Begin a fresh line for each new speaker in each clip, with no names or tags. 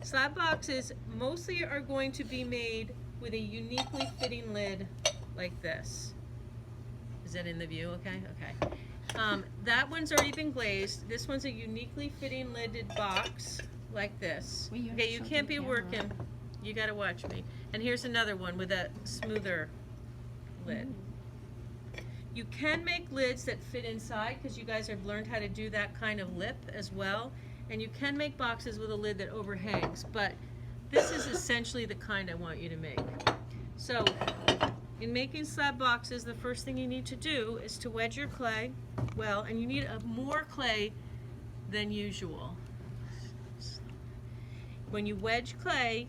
Slab boxes mostly are going to be made with a uniquely fitting lid like this. Is that in the view? Okay, okay. That one's already been glazed. This one's a uniquely fitting lidded box like this. Okay, you can't be working. You gotta watch me. And here's another one with a smoother lid. You can make lids that fit inside because you guys have learned how to do that kind of lip as well. And you can make boxes with a lid that overhangs, but this is essentially the kind I want you to make. So, in making slab boxes, the first thing you need to do is to wedge your clay well, and you need more clay than usual. When you wedge clay,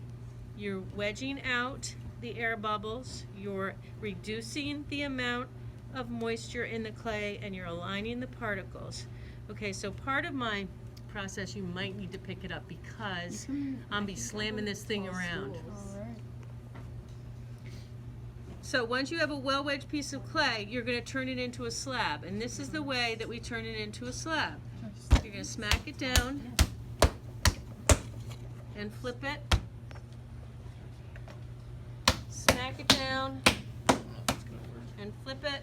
you're wedging out the air bubbles, you're reducing the amount of moisture in the clay, and you're aligning the particles. Okay, so part of my process, you might need to pick it up because I'll be slamming this thing around. So once you have a well-wedged piece of clay, you're going to turn it into a slab. And this is the way that we turn it into a slab. You're going to smack it down and flip it. Smack it down and flip it.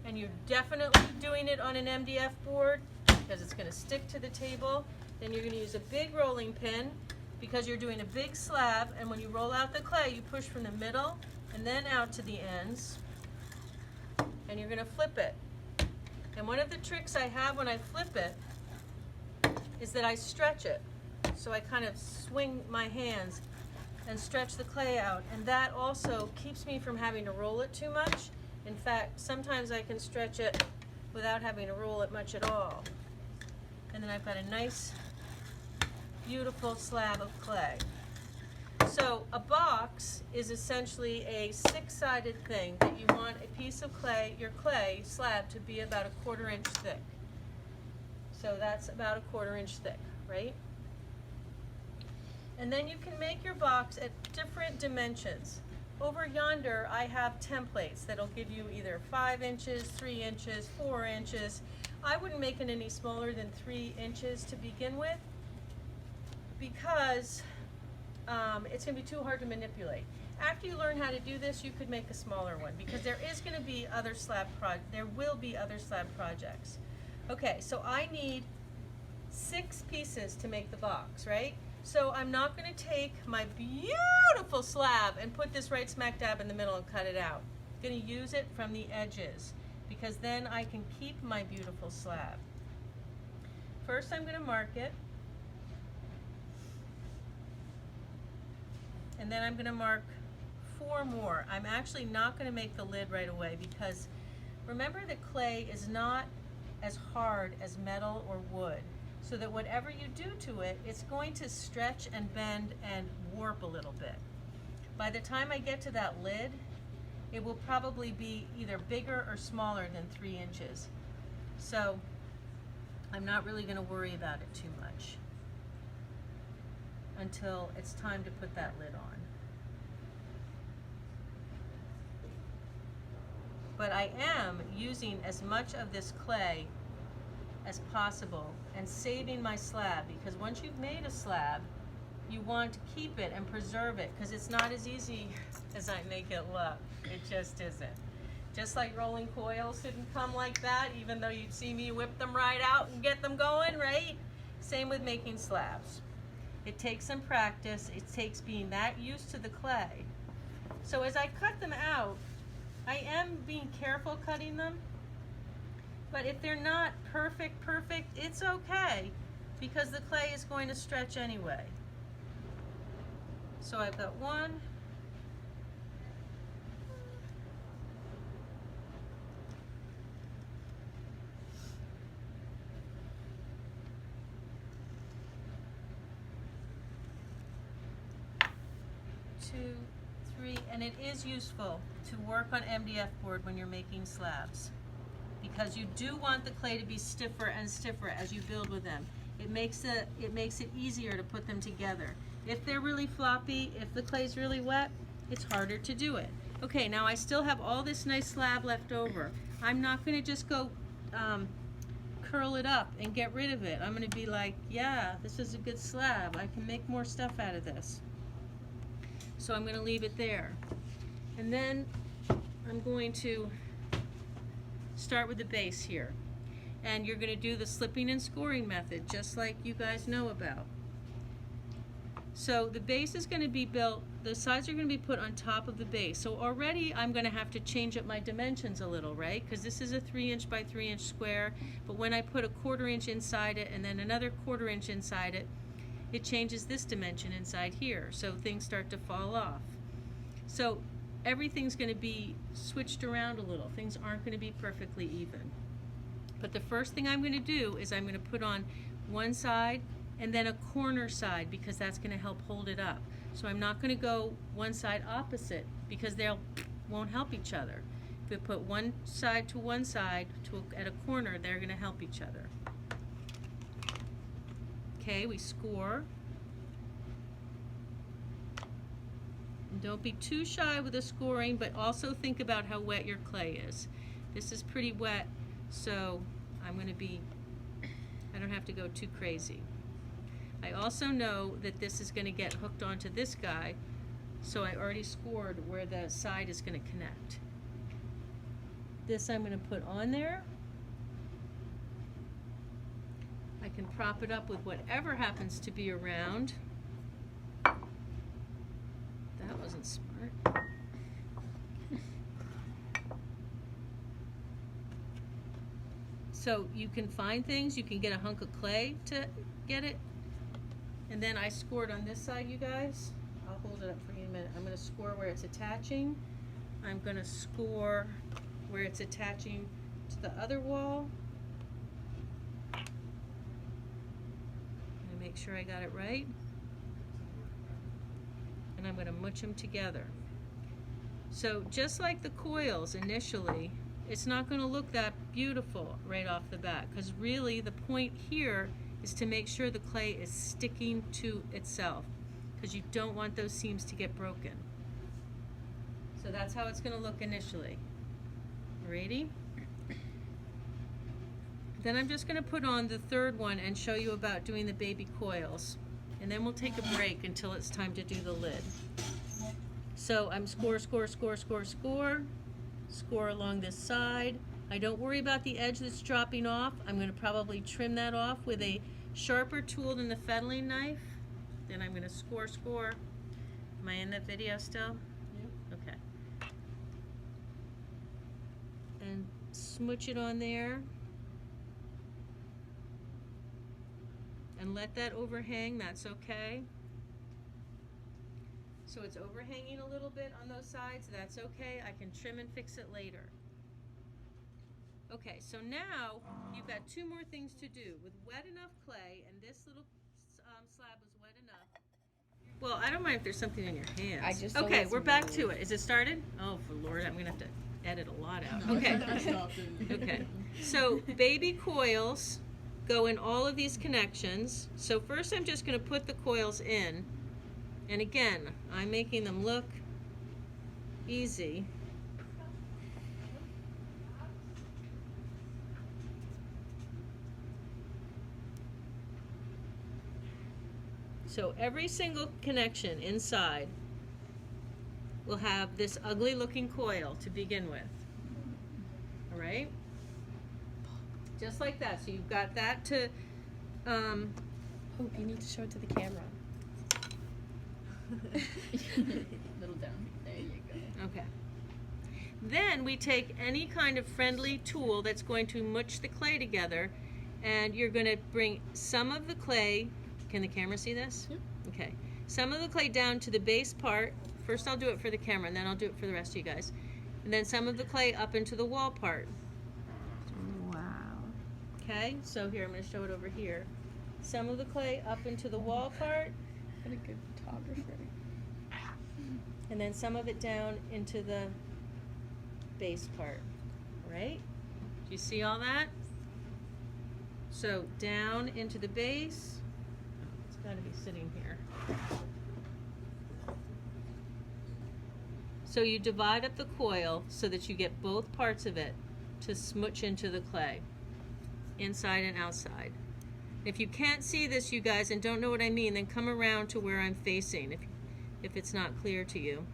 And you're definitely doing it on an MDF board because it's going to stick to the table. Then you're going to use a big rolling pin because you're doing a big slab, and when you roll out the clay, you push from the middle and then out to the ends, and you're going to flip it. And one of the tricks I have when I flip it is that I stretch it. So I kind of swing my hands and stretch the clay out, and that also keeps me from having to roll it too much. In fact, sometimes I can stretch it without having to roll it much at all. And then I've got a nice, beautiful slab of clay. So a box is essentially a six-sided thing that you want a piece of clay, your clay slab, to be about 1/4 inch thick. So that's about 1/4 inch thick, right? And then you can make your box at different dimensions. Over yonder, I have templates that'll give you either 5 inches, 3 inches, 4 inches. I wouldn't make it any smaller than 3 inches to begin with, because it's going to be too hard to manipulate. After you learn how to do this, you could make a smaller one because there is going to be other there will be other slab projects. Okay, so I need 6 pieces to make the box, right? So I'm not going to take my beautiful slab and put this right smack dab in the middle and cut it out. I'm going to use it from the edges because then I can keep my beautiful slab. First, I'm going to mark it. And then I'm going to mark 4 more. I'm actually not going to make the lid right away because remember that clay is not as hard as metal or wood, so that whatever you do to it, it's going to stretch and bend and warp a little bit. By the time I get to that lid, it will probably be either bigger or smaller than 3 inches. So I'm not really going to worry about it too much until it's time to put that lid on. But I am using as much of this clay as possible and saving my slab, because once you've made a slab, you want to keep it and preserve it because it's not as easy as I make it look. It just isn't. Just like rolling coils didn't come like that, even though you'd see me whip them right out and get them going, right? Same with making slabs. It takes some practice. It takes being that used to the clay. So as I cut them out, I am being careful cutting them. But if they're not perfect, it's okay because the clay is going to stretch anyway. So I've got 1, 2, 3, and it is useful to work on MDF board when you're making slabs, because you do want the clay to be stiffer and stiffer as you build with them. It makes it easier to put them together. If they're really floppy, if the clay's really wet, it's harder to do it. Okay, now I still have all this nice slab left over. I'm not going to just go curl it up and get rid of it. I'm going to be like, yeah, this is a good slab. I can make more stuff out of this. So I'm going to leave it there. And then I'm going to start with the base here. And you're going to do the slipping and scoring method, just like you guys know about. So the base is going to be built, the sides are going to be put on top of the base. So already I'm going to have to change up my dimensions a little, right? Because this is a 3" by 3" square, but when I put a 1/4 inch inside it and then another 1/4 inch inside it, it changes this dimension inside here. So things start to fall off. So everything's going to be switched around a little. Things aren't going to be perfectly even. But the first thing I'm going to do is I'm going to put on one side and then a corner side, because that's going to help hold it up. So I'm not going to go one side opposite, because they won't help each other. If we put one side to one side at a corner, they're going to help each other. Okay, we score. And don't be too shy with the scoring, but also think about how wet your clay is. This is pretty wet, so I don't have to go too crazy. I also know that this is going to get hooked onto this guy, so I already scored where the side is going to connect. This I'm going to put on there. I can prop it up with whatever happens to be around. That wasn't smart. So you can find things, you can get a hunk of clay to get it. And then I scored on this side, you guys. I'll hold it up for you in a minute. I'm going to score where it's attaching. I'm going to score where it's attaching to the other wall. I'm going to make sure I got it right. And I'm going to mush them together. So just like the coils initially, it's not going to look that beautiful right off the bat, because really the point here is to make sure the clay is sticking to itself, because you don't want those seams to get broken. So that's how it's going to look initially. Ready? Then I'm just going to put on the third one and show you about doing the baby coils. And then we'll take a break until it's time to do the lid. So I'm score along this score. I don't worry about the edge that's dropping off. I'm going to probably trim that off with a sharper tool than the fettling knife. Then I'm going to score. Am I in that video still? Yep. Okay. And smooch it on there. And let that overhang, that's okay. So it's overhanging a little bit on those sides, that's okay. I can trim and fix it later. Okay, so now you've got two more things to do. With wet enough clay, and this little slab was wet enough. Well, I don't mind if there's something in your hands. Okay, we're back to it. Is it started? Oh, for Lord, I'm gonna have to edit a lot out. Okay. Okay. So baby coils go in all of these connections. So first I'm just gonna put the coils in. And again, I'm making them look easy. So every single connection inside will have this ugly looking coil to begin with. All right? Just like that. So you've got that to...
Hope you need to show it to the camera. Little down. There you go.
Okay. Then we take any kind of friendly tool that's going to mush the clay together, and you're going to bring some of the clay. Can the camera see this?
Yep.
Okay. Some of the clay down to the base part. First I'll do it for the camera, and then I'll do it for the rest of you guys. And then some of the clay up into the wall part.
Wow.
Okay, so here, I'm going to show it over here. Some of the clay up into the wall part.
What a good photographer.
And then some of it down into the base part. Right? Do you see all that? So down into the base. It's got to be sitting here. So you divide up the coil so that you get both parts of it to smooch into the clay. inside and outside. If you can't see this, you guys, and don't know what I mean, then come around to where I'm facing if it's not clear to you.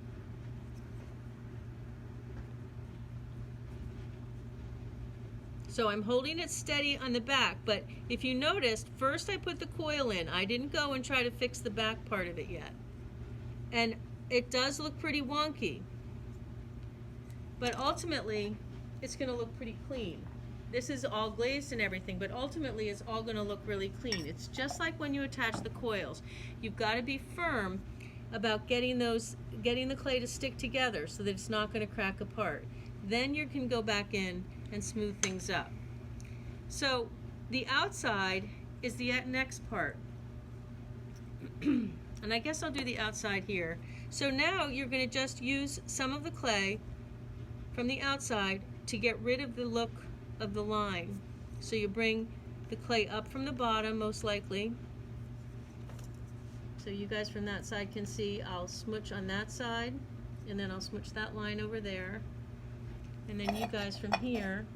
So I'm holding it steady on the back, but if you noticed, first I put the coil in. I didn't go and try to fix the back part of it yet. And it does look pretty wonky. But ultimately, it's going to look pretty clean. This is all glazed and everything, but ultimately it's all going to look really clean. It's just like when you attach the coils. You've got to be firm about getting the clay to stick together so that it's not going to crack apart. Then you can go back in and smooth things up. So the outside is the next part. And I guess I'll do the outside here. So now you're going to just use some of the clay from the outside to get rid of the look of the line. So you bring the clay up from the bottom, most likely. So you guys from that side can see I'll smooch on that side, and then I'll smooch that line over there. And then you guys from here,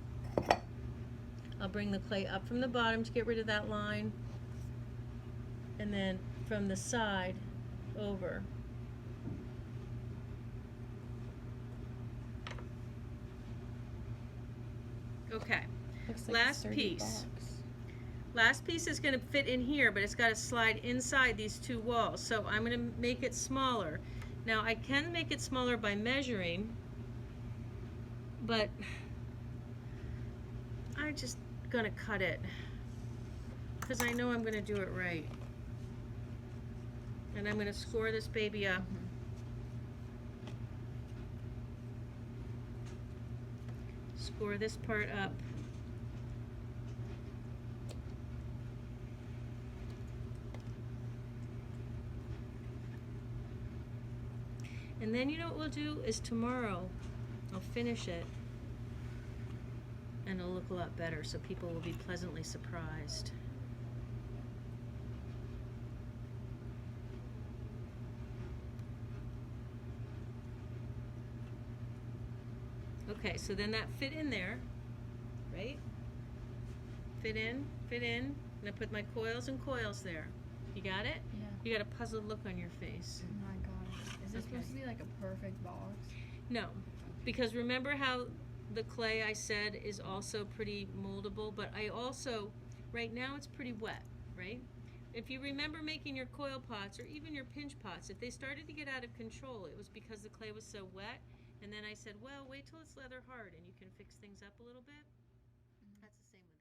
I'll bring the clay up from the bottom to get rid of that line, and then from the side over. Okay,
Looks like a
last
sturdy
piece.
box.
Last piece is going to fit in here, but it's got to slide inside these two walls. So I'm going to make it smaller. Now I can make it smaller by measuring, but I'm just going to cut it because I know I'm going to do it right. And I'm going to score this baby up. Score this part up. And then you know what we'll do is tomorrow I'll finish it and it'll look a lot better, so people will be pleasantly surprised. Okay, so then that fit in there, right? Fit in, fit in. I'm gonna put my coils and coils there. You got it?
Yeah.
You got a puzzled look on your face.
Oh my gosh. Is this
Okay.
supposed to be like a perfect box?
No, because remember how the clay I said is also pretty moldable, but I also, right now it's pretty wet, right? If you remember making your coil pots or even your pinch pots, if they started to get out of control, it was because the clay was so wet. And then I said, well, wait till it's leather hard and you can fix things up a little bit. That's the same with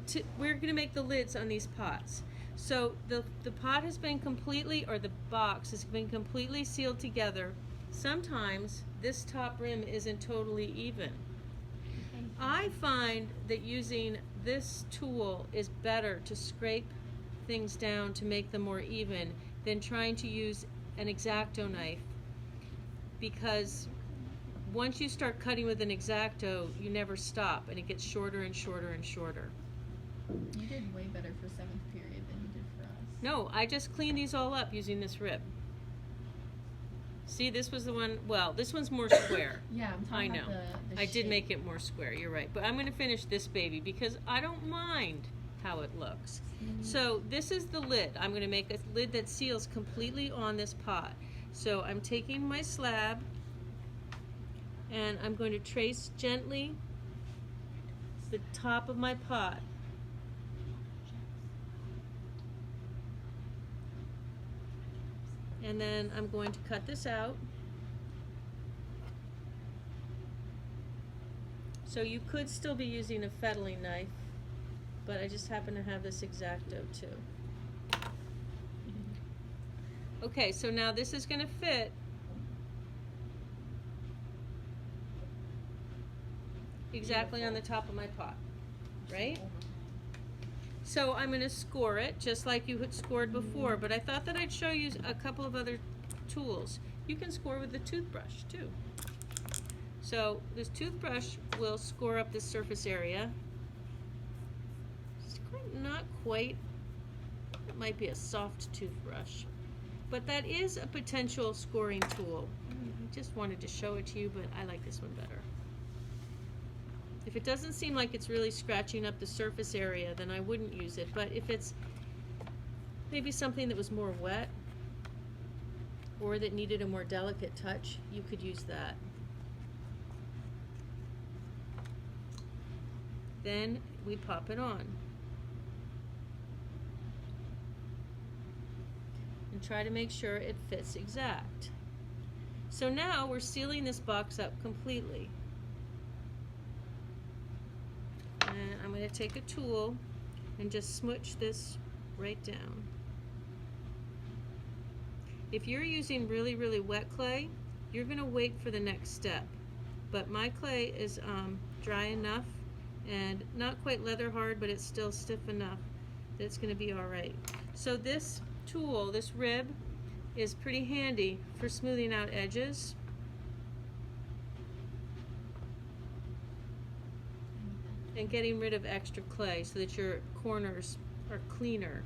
this. We're going to make the lids on these pots. So the pot has been completely, or the box has been completely sealed together. Sometimes this top rim isn't totally even. I find that using this tool is better to scrape things down to make them more even than trying to use an X-Acto knife, because once you start cutting with an X-Acto, you never stop and it gets shorter and shorter and shorter.
You did way better for 7th period than you did for us.
No, I just cleaned these all up using this rib. See, this was the one, well, this one's more square.
Yeah, I'm talking
I know.
about the
I did
shape.
make it more square, you're right. But I'm going to finish this baby because I don't mind how it looks. So this is the lid. I'm going to make a lid that seals completely on this pot. So I'm taking my slab and I'm going to trace gently the top of my pot. And then I'm going to cut this out. So you could still be using a fettling knife, but I just happen to have this X-Acto too. Okay, so now this is going to fit exactly on the top of my pot, right? So I'm going to score it just like you had scored before, but I thought that I'd show you a couple of other tools. You can score with the toothbrush too. So this toothbrush will score up this surface area. It's not quite, it might be a soft toothbrush, but that is a potential scoring tool. I just wanted to show it to you, but I like this one better. If it doesn't seem like it's really scratching up the surface area, then I wouldn't use it. But if it's maybe something that was more wet or that needed a more delicate touch, you could use that. Then we pop it on. And try to make sure it fits exact. So now we're sealing this box up completely. And I'm going to take a tool and just smooch this right down. If you're using really, really wet clay, you're going to wait for the next step. But my clay is dry enough and not quite leather hard, but it's still stiff enough that it's going to be all right. So this tool, this rib, is pretty handy for smoothing out edges. And getting rid of extra clay so that your corners are cleaner.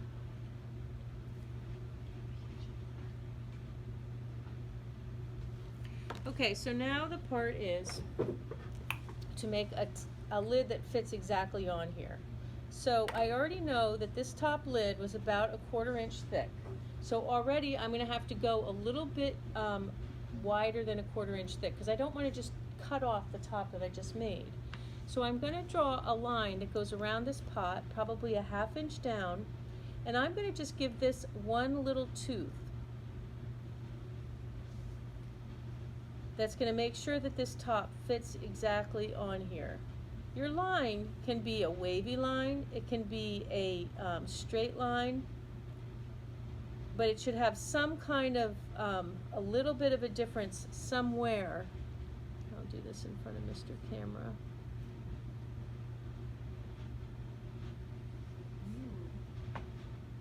Okay, so now the part is to make a lid that fits exactly on here. So I already know that this top lid was about 1/4 inch thick. So already I'm going to have to go a little bit wider than 1/4 inch thick because I don't want to just cut off the top that I just made. So I'm going to draw a line that goes around this pot, probably 1/2 inch down, and I'm going to just give this one little tooth. That's going to make sure that this top fits exactly on here. Your line can be a wavy line, it can be a straight line, but it should have some kind of a little bit of a difference somewhere. I'll do this in front of Mr. Camera.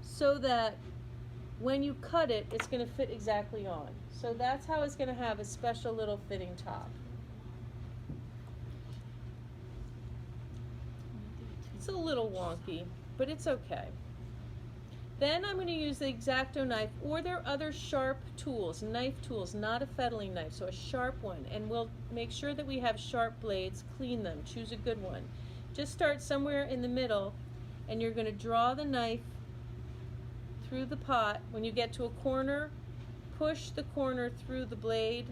So that when you cut it, it's going to fit exactly on. So that's how it's going to have a special little fitting top. It's a little wonky, but it's okay. Then I'm going to use the X-Acto knife, or there are other sharp tools, knife tools, not a fettling knife, so a sharp one. And we'll make sure that we have sharp blades, clean them, choose a good one. Just start somewhere in the middle, and you're going to draw the knife through the pot. When you get to a corner, push the corner through the blade.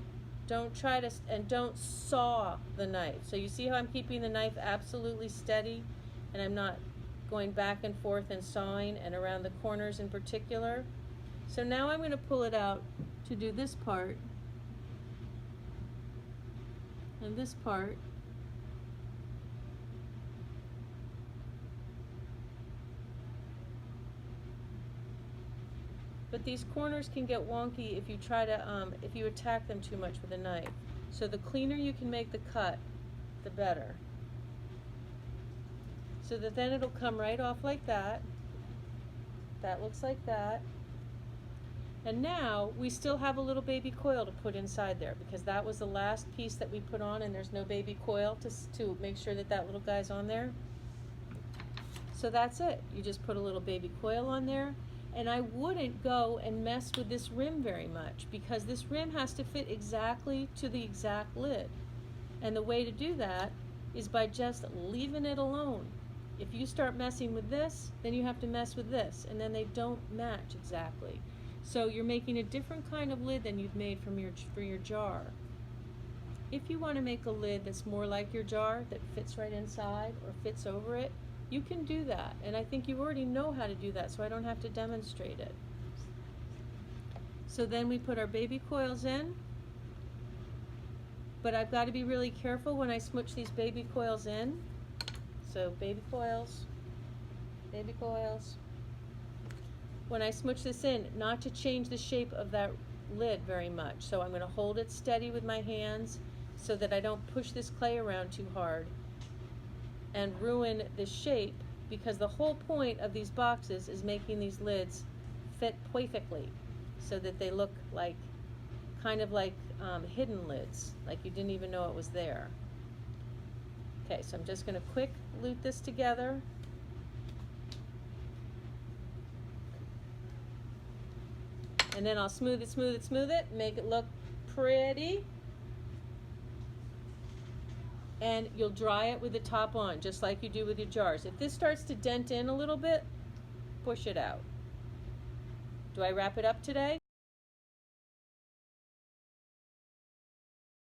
Don't try to, and don't saw the knife. So you see how I'm keeping the knife absolutely steady, and I'm not going back and forth and sawing and around the corners in particular. So now I'm going to pull it out to do this part and this part. But these corners can get wonky if you try to, if you attack them too much with a knife. So the cleaner you can make the cut, the better. So that then it'll come right off like that. That looks like that. And now we still have a little baby coil to put inside there because that was the last piece that we put on, and there's no baby coil to make sure that that little guy's on there. So that's it. You just put a little baby coil on there. And I wouldn't go and mess with this rim very much because this rim has to fit exactly to the exact lid. And the way to do that is by just leaving it alone. If you start messing with this, then you have to mess with this, and then they don't match exactly. So you're making a different kind of lid than you've made for your jar. If you want to make a lid that's more like your jar, that fits right inside or fits over it, you can do that, and I think you already know how to do that, so I don't have to demonstrate it. So then we put our baby coils in, but I've got to be really careful when I smooch these baby coils in. So baby coils, baby coils. When I smooch this in, not to change the shape of that lid very much. So I'm going to hold it steady with my hands so that I don't push this clay around too hard and ruin the shape, because the whole point of these boxes is making these lids fit perfectly so that they look like kind of like hidden lids, like you didn't even know it was there. Okay, so I'm just going to quick lute this together. And then I'll smooth it, smooth it, smooth it, make it look pretty. and you'll dry it with the top on, just like you do with your jars. If this starts to dent in a little bit, push it out. Do I wrap it up today?